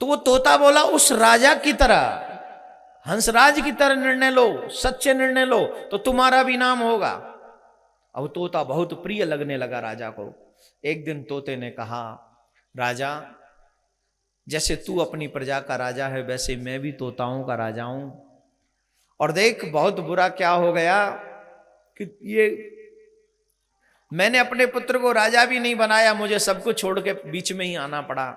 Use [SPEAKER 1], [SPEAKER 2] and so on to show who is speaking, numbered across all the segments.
[SPEAKER 1] तो वो तोता बोला उस राजा की तरह, हंसराज की तरह निर्णय लो, सच्चे निर्णय लो तो तुम्हारा भी नाम होगा। अब तोता बहुत प्रिय लगने लगा राजा को। एक दिन तोते ने कहा, राजा जैसे तू अपनी प्रजा का राजा है वैसे मैं भी तोताओं का राजा हूं, और देख बहुत बुरा क्या हो गया कि ये मैंने अपने पुत्र को राजा भी नहीं बनाया, मुझे सब कुछ छोड़ के बीच में ही आना पड़ा,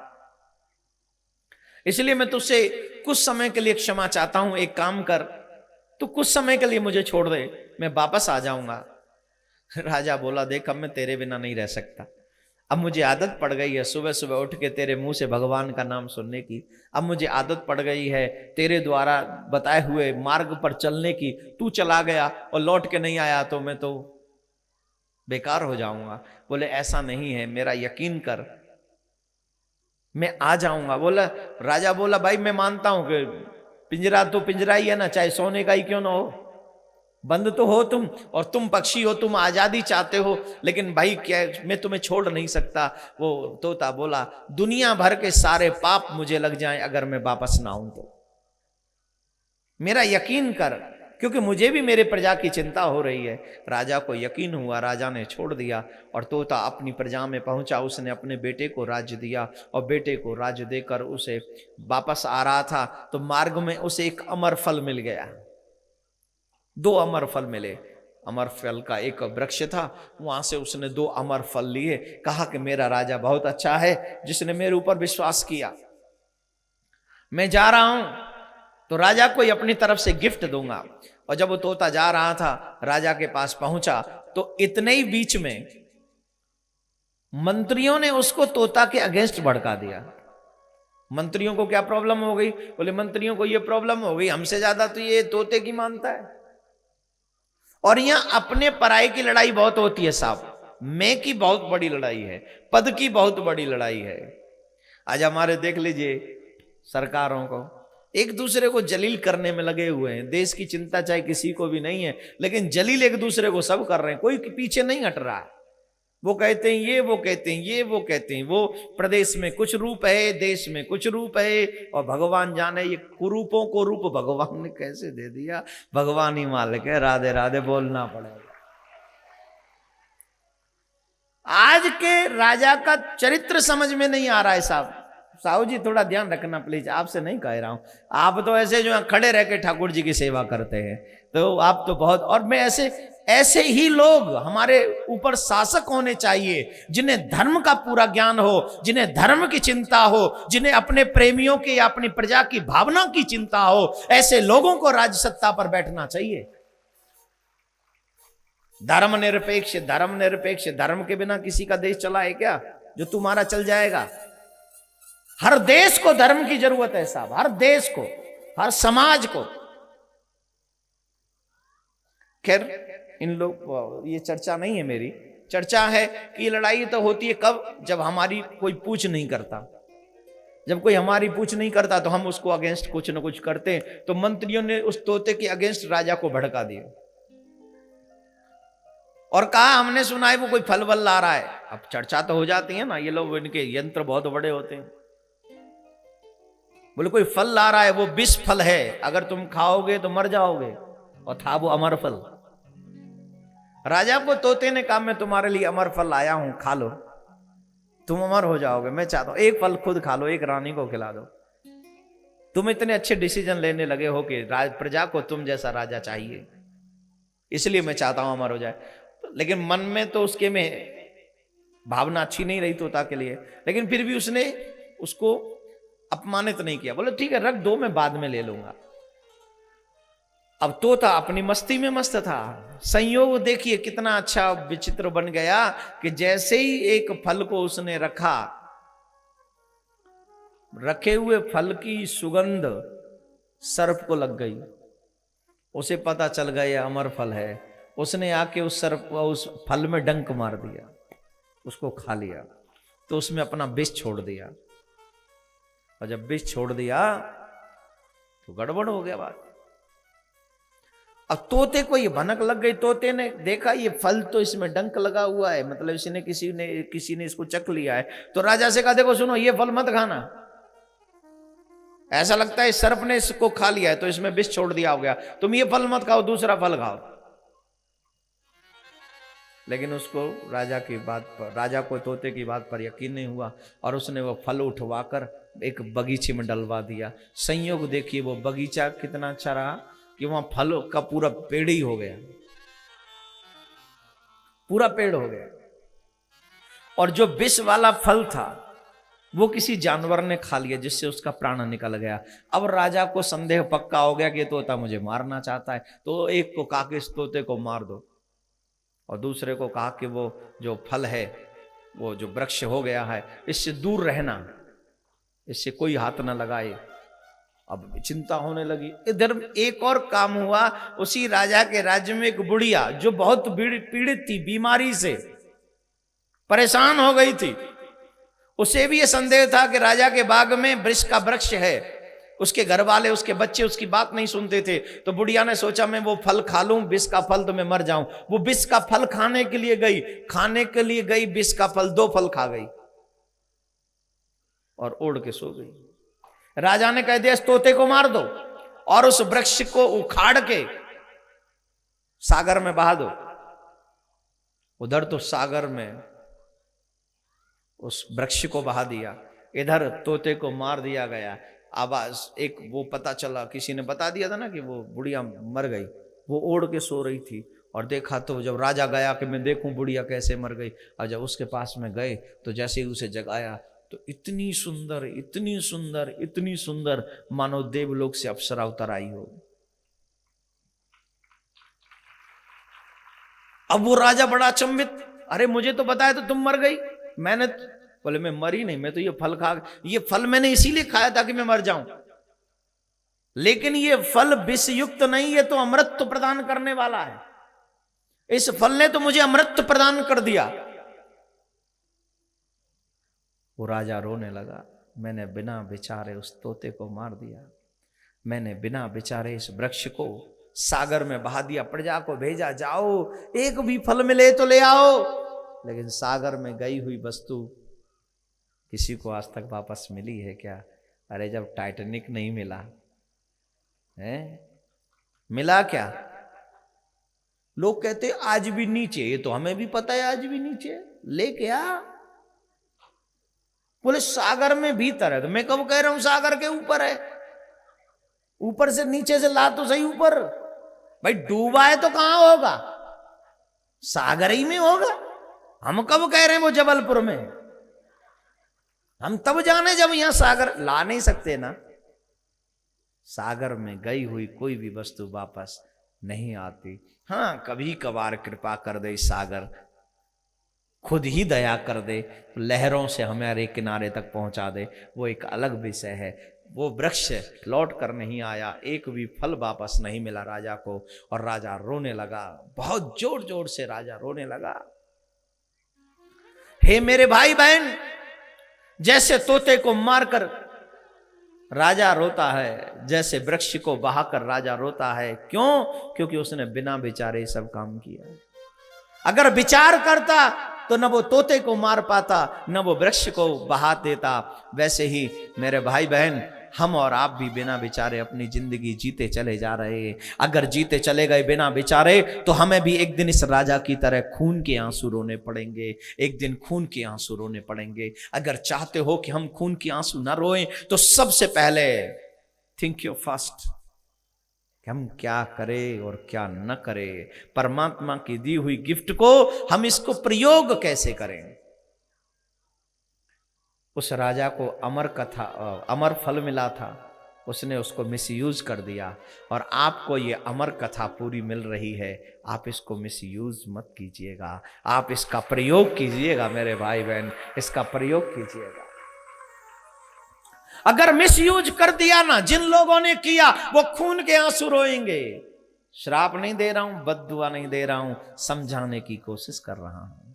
[SPEAKER 1] इसलिए मैं तुझसे कुछ समय के लिए क्षमा चाहता हूं। एक काम कर, तू कुछ समय के लिए मुझे छोड़ दे, मैं वापस आ जाऊंगा। राजा बोला, देख अब मैं तेरे बिना नहीं रह सकता, अब मुझे आदत पड़ गई है सुबह सुबह उठ के तेरे मुंह से भगवान का नाम सुनने की, अब मुझे आदत पड़ गई है तेरे द्वारा बताए हुए मार्ग पर चलने की। तू चला गया और लौट के नहीं आया तो मैं तो बेकार हो जाऊंगा। बोले ऐसा नहीं है, मेरा यकीन कर, मैं आ जाऊंगा। बोला राजा बोला, भाई मैं मानता हूं कि पिंजरा तो पिंजरा ही है ना, चाहे सोने का ही क्यों ना हो, बंद तो हो तुम, और तुम पक्षी हो, तुम आजादी चाहते हो, लेकिन भाई क्या मैं तुम्हें छोड़ नहीं सकता। वो तोता बोला, दुनिया भर के सारे पाप मुझे लग जाएं अगर मैं वापस ना आऊं तो, मेरा यकीन कर, क्योंकि मुझे भी मेरे प्रजा की चिंता हो रही है। राजा को यकीन हुआ, राजा ने छोड़ दिया और तोता अपनी प्रजा में पहुंचा। उसने अपने बेटे को राज्य दिया और बेटे को राज्य देकर उसे वापस आ रहा था तो मार्ग में उसे एक अमर फल मिल गया। 2 अमर फल मिले। अमर फल का एक वृक्ष था, वहां से उसने 2 अमर फल लिए। कहा कि मेरा राजा बहुत अच्छा है जिसने मेरे ऊपर विश्वास किया, मैं जा रहा हूं तो राजा को अपनी तरफ से गिफ्ट दूंगा। और जब वो तोता जा रहा था राजा के पास पहुंचा तो इतने ही बीच में मंत्रियों ने उसको तोता के अगेंस्ट भड़का दिया। मंत्रियों को क्या प्रॉब्लम हो गई? बोले मंत्रियों को ये प्रॉब्लम हो गई, हमसे ज्यादा तो ये तोते की मानता है। और यहां अपने पराये की लड़ाई बहुत होती है साहब, मैं की बहुत बड़ी लड़ाई है, पद की बहुत बड़ी लड़ाई है। आज हमारे देख लीजिए सरकारों को एक दूसरे को जलील करने में लगे हुए हैं। देश की चिंता चाहे किसी को भी नहीं है, लेकिन जलील एक दूसरे को सब कर रहे हैं, कोई पीछे नहीं हट रहा। वो कहते हैं ये, वो कहते हैं ये, वो कहते हैं वो, प्रदेश में कुछ रूप है, देश में कुछ रूप है, और भगवान जाने ये कुरूपों को रूप भगवान ने कैसे दे दिया। भगवान ही मालिक है, राधे राधे बोलना पड़ेगा। आज के राजा का चरित्र समझ में नहीं आ रहा है साहब। साहू जी थोड़ा ध्यान रखना प्लीज, आपसे नहीं कह रहा हूं, आप तो ऐसे जो खड़े रह के ठाकुर जी की सेवा करते हैं, तो आप तो बहुत, और मैं ऐसे ही लोग हमारे ऊपर शासक होने चाहिए जिन्हें धर्म का पूरा ज्ञान हो, जिन्हें धर्म की चिंता हो, जिन्हें अपने प्रेमियों की या अपनी प्रजा की भावना की चिंता हो। ऐसे लोगों को राज सत्ता पर बैठना चाहिए। धर्मनिरपेक्ष, धर्मनिरपेक्ष, धर्म के बिना किसी का देश चला है क्या जो तुम्हारा चल जाएगा? हर देश को धर्म की जरूरत है साहब, हर देश को, हर समाज को। खैर इन लोग, ये चर्चा नहीं है मेरी, चर्चा है कि ये लड़ाई तो होती है कब? जब हमारी कोई पूछ नहीं करता। जब कोई हमारी पूछ नहीं करता तो हम उसको अगेंस्ट कुछ न कुछ करते हैं। तो मंत्रियों ने उस तोते के अगेंस्ट राजा को भड़का दिया और कहा हमने सुना है वो कोई फल वल ला रहा है। अब चर्चा तो हो जाती है ना, ये लोग, इनके यंत्र बहुत बड़े होते हैं। बोले कोई फल ला रहा है, वो विष फल है, अगर तुम खाओगे तो मर जाओगे, और था वो अमर फल। राजा को तोते ने कहा मैं तुम्हारे लिए अमर फल लाया हूं, खा लो, तुम अमर हो जाओगे। मैं चाहता हूं एक फल खुद खा लो, एक रानी को खिला दो। तुम इतने अच्छे डिसीजन लेने लगे हो कि प्रजा को तुम जैसा राजा चाहिए, इसलिए मैं चाहता हूं अमर हो जाए। लेकिन मन में तो उसके में भावना अच्छी नहीं रही तोता के लिए, लेकिन फिर भी उसने उसको अपमानित नहीं किया। बोले ठीक है रख दो, मैं बाद में ले लूंगा। अब तोता अपनी मस्ती में मस्त था। संयोग देखिए कितना अच्छा विचित्र बन गया कि जैसे ही एक फल को उसने रखा, रखे हुए फल की सुगंध सर्प को लग गई। उसे पता चल गया यह अमर फल है। उसने आके उस सर्प को उस फल में डंक मार दिया, उसको खा लिया, तो उसमें अपना विष छोड़ दिया। और जब विष छोड़ दिया तो गड़बड़ हो गया बात। अब तोते को ये भनक लग गई। तोते ने देखा ये फल तो इसमें डंक लगा हुआ है, मतलब इसने किसी ने इसको चख लिया है। तो राजा से कहा देखो सुनो, ये फल मत खाना, ऐसा लगता है सर्प ने इसको खा लिया है तो इसमें विष छोड़ दिया हो गया, तुम ये फल मत खाओ, दूसरा फल खाओ। लेकिन उसको राजा की बात पर, राजा को तोते की बात पर यकीन नहीं हुआ और उसने वो फल उठवाकर एक बगीचे में डलवा दिया। संयोग देखिए वो बगीचा कितना अच्छा रहा कि वहां फल का पूरा पेड़ ही हो गया, पूरा पेड़ हो गया। और जो विष वाला फल था वो किसी जानवर ने खा लिया जिससे उसका प्राण निकल गया। अब राजा को संदेह पक्का हो गया कि ये तोता मुझे मारना चाहता है, तो एक को कहा कि इस तोते को मार दो और दूसरे को कहा कि वो जो फल है, वो जो वृक्ष हो गया है, इससे दूर रहना, इससे कोई हाथ ना लगाए। अब चिंता होने लगी। इधर एक और काम हुआ, उसी राजा के राज्य में एक बुढ़िया जो बहुत पीड़ित थी, बीमारी से परेशान हो गई थी। उसे भी यह संदेह था कि राजा के बाग में वृक्ष का वृक्ष है, उसके घर वाले, उसके बच्चे उसकी बात नहीं सुनते थे। तो बुढ़िया ने सोचा मैं वो फल खा लूं, विष का फल, तो मैं मर जाऊं। वो विष का फल खाने के लिए गई, विष का फल 2 फल खा गई और ओढ़ के सो गई। राजा ने कह दिया इस तोते को मार दो और उस वृक्ष को उखाड़ के सागर में बहा दो। उधर तो सागर में उस वृक्ष को बहा दिया, इधर तोते को मार दिया गया। आवाज एक वो पता चला, किसी ने बता दिया था ना कि वो बुढ़िया मर गई। वो ओढ़ के सो रही थी और देखा तो जब राजा गया कि मैं देखूं बुढ़िया कैसे मर गई, और जब उसके पास में गए तो जैसे ही उसे जगाया तो इतनी सुंदर, इतनी सुंदर, इतनी सुंदर, मानो देवलोक से अप्सरा उतर आई हो। अब वो राजा बड़ा अचंभित, अरे मुझे तो बताया तो तुम मर गई। मैंने बोले मैं मरी नहीं, मैं तो ये फल खा, ये फल मैंने इसीलिए खाया था कि मैं मर जाऊं, लेकिन ये फल विषयुक्त नहीं, ये तो अमृत प्रदान करने वाला है। इस फल ने तो मुझे अमृत प्रदान कर दिया। वो राजा रोने लगा, मैंने बिना विचारे उस तोते को मार दिया, मैंने बिना विचारे इस वृक्ष को सागर में बहा दिया। प्रजा को भेजा, जाओ एक भी फल मिले तो ले आओ, लेकिन सागर में गई हुई वस्तु किसी को आज तक वापस मिली है क्या? अरे जब टाइटैनिक नहीं मिला है, मिला क्या? लोग कहते आज भी नीचे, ये तो हमें भी पता है आज भी नीचे, ले क्या? बोले सागर में भीतर है। तो मैं कब कह रहा हूं सागर के ऊपर है, ऊपर से नीचे से ला तो सही ऊपर। भाई डूबा है तो कहां होगा, सागर ही में होगा। हम कब कह रहे हैं वो जबलपुर में, हम तब जाने जब यहां सागर ला नहीं सकते ना। सागर में गई हुई कोई भी वस्तु वापस नहीं आती। हाँ कभी कभार कृपा कर दे सागर, खुद ही दया कर दे, लहरों से हमारे किनारे तक पहुंचा दे, वो एक अलग विषय है। वो वृक्ष लौट कर नहीं आया, एक भी फल वापस नहीं मिला राजा को, और राजा रोने लगा, बहुत जोर जोर से राजा रोने लगा। हे मेरे भाई बहन, जैसे तोते को मारकर राजा रोता है, जैसे वृक्ष को बहाकर राजा रोता है। क्यों? क्योंकि उसने बिना विचारे सब काम किया। अगर विचार करता तो न वो तोते को मार पाता, न वो वृक्ष को बहा देता। वैसे ही मेरे भाई बहन, हम और आप भी बिना विचारे अपनी जिंदगी जीते चले जा रहे हैं। अगर जीते चले गए बिना विचारे तो हमें भी एक दिन इस राजा की तरह खून के आंसू रोने पड़ेंगे, एक दिन खून के आंसू रोने पड़ेंगे। अगर चाहते हो कि हम खून के आंसू ना रोएं तो सबसे पहले थिंक योर फर्स्ट, हम क्या करें और क्या न करें। परमात्मा की दी हुई गिफ्ट को हम इसको प्रयोग कैसे करें। उस राजा को अमर फल मिला था, उसने उसको मिसयूज कर दिया, और आपको ये अमर कथा पूरी मिल रही है। आप इसको मिसयूज मत कीजिएगा, आप इसका प्रयोग कीजिएगा मेरे भाई बहन, इसका प्रयोग कीजिएगा। अगर मिसयूज कर दिया ना, जिन लोगों ने किया वो खून के आंसू रोएंगे। श्राप नहीं दे रहा हूं, बद्दुआ नहीं दे रहा हूं, समझाने की कोशिश कर रहा हूं।